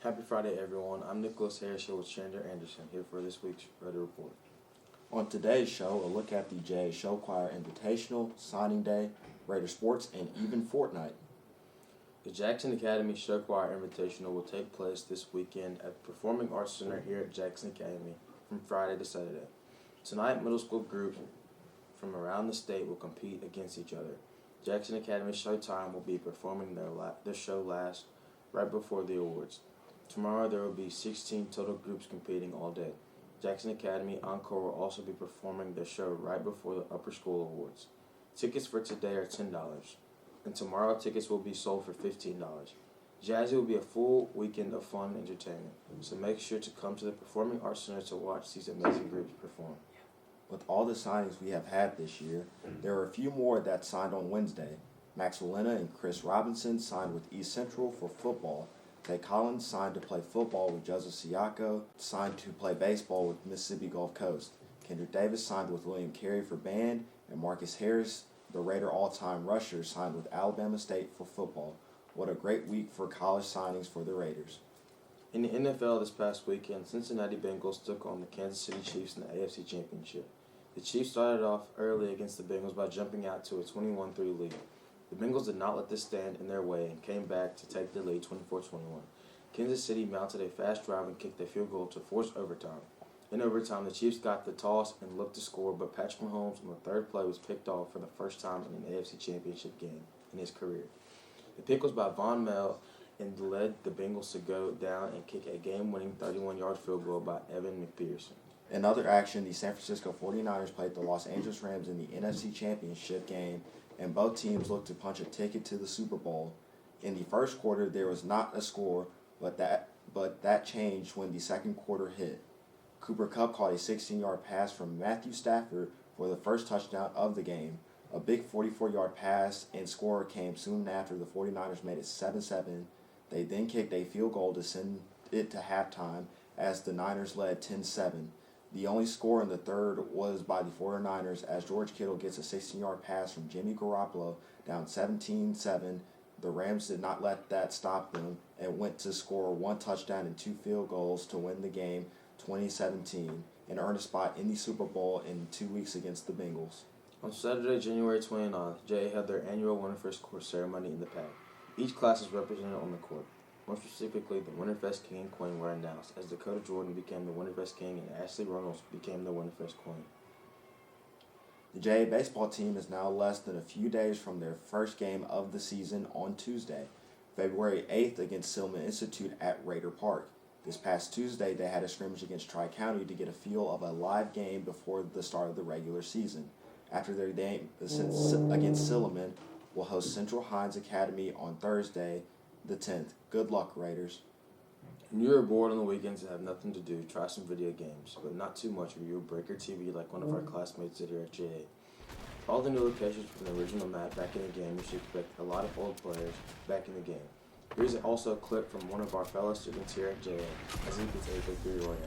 Happy Friday, everyone. I'm Nicholas Harris here with Chandler Anderson here for this week's Raider Report. On today's show, a look at the JA Show Choir Invitational, Signing Day, Raider Sports, and even Fortnite. The Jackson Academy Show Choir Invitational will take place this weekend at the Performing Arts Center here at Jackson Academy from Friday to Saturday. Tonight, middle school groups from around the state will compete against each other. Jackson Academy Showtime will be performing their show last right before the awards. Tomorrow there will be 16 total groups competing all day. Jackson Academy Encore will also be performing their show right before the upper school awards. Tickets for today are $10, and tomorrow tickets will be sold for $15. Jazzy will be a full weekend of fun and entertainment, so make sure to come to the Performing Arts Center to watch these amazing groups perform. With all the signings we have had this year, there are a few more that signed on Wednesday. Max Valena and Chris Robinson signed with East Central for football. Tay Collins signed to play football with Joseph Siako, signed to play baseball with Mississippi Gulf Coast. Kendrick Davis signed with William Carey for band, and Marcus Harris, the Raider all-time rusher, signed with Alabama State for football. What a great week for college signings for the Raiders. In the NFL this past weekend, Cincinnati Bengals took on the Kansas City Chiefs in the AFC Championship. The Chiefs started off early against the Bengals by jumping out to a 21-3 lead. The Bengals did not let this stand in their way and came back to take the lead 24-21. Kansas City mounted a fast drive and kicked a field goal to force overtime. In overtime, the Chiefs got the toss and looked to score, but Patrick Mahomes on the third play was picked off for the first time in an AFC Championship game in his career. The pick was by Von Mel and led the Bengals to go down and kick a game-winning 31-yard field goal by Evan McPherson. In other action, the San Francisco 49ers played the Los Angeles Rams in the NFC Championship game, and both teams looked to punch a ticket to the Super Bowl. In the first quarter, there was not a score, but that changed when the second quarter hit. Cooper Kupp caught a 16-yard pass from Matthew Stafford for the first touchdown of the game. A big 44-yard pass and score came soon after the 49ers made it 7-7. They then kicked a field goal to send it to halftime as the Niners led 10-7. The only score in the third was by the 49ers as George Kittle gets a 16-yard pass from Jimmy Garoppolo down 17-7. The Rams did not let that stop them and went to score one touchdown and two field goals to win the game 2017 and earn a spot in the Super Bowl in 2 weeks against the Bengals. On Saturday, January 29th, JA held their annual Winterfest Court ceremony in the PAC. Each class is represented on the court. More specifically, the Winterfest King and Queen were announced as Dakota Jordan became the Winterfest King and Ashley Reynolds became the Winterfest Queen. The JA baseball team is now less than a few days from their first game of the season on Tuesday, February 8th against Silman Institute at Raider Park. This past Tuesday, they had a scrimmage against Tri-County to get a feel of a live game before the start of the regular season. After their game against Silman, will host Central Hines Academy on Thursday, the 10th. Good luck, Raiders. When you're bored on the weekends and have nothing to do, try some video games, but not too much or you'll break your TV like one of our classmates did here at JA. All the new locations from the original map back in the game, you should expect a lot of old players back in the game. Here's also a clip from one of our fellow students here at JA as he gets a victory royale.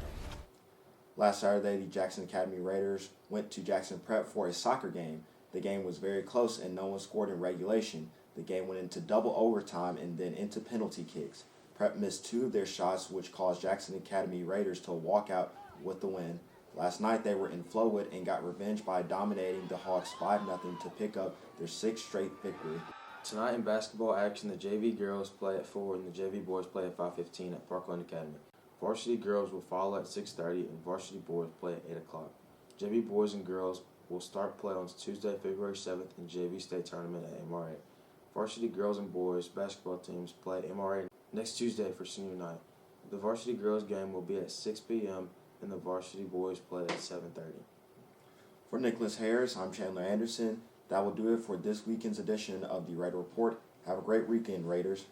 Last Saturday, the Jackson Academy Raiders went to Jackson Prep for a soccer game. The game was very close and no one scored in regulation. The game went into double overtime and then into penalty kicks. Prep missed two of their shots, which caused Jackson Academy Raiders to walk out with the win. Last night, they were in Flowood and got revenge by dominating the Hawks 5-0 to pick up their sixth straight victory. Tonight in basketball action, the JV girls play at 4 and the JV boys play at 5:15 at Parkland Academy. Varsity girls will follow at 6:30 and varsity boys play at 8 o'clock. JV boys and girls will start play on Tuesday, February 7th in JV state tournament at MRA. Varsity girls and boys basketball teams play at MRA next Tuesday for senior night. The varsity girls game will be at 6 p.m. and the varsity boys play at 7:30. For Nicholas Harris, I'm Chandler Anderson. That will do it for this weekend's edition of the Raider Report. Have a great weekend, Raiders.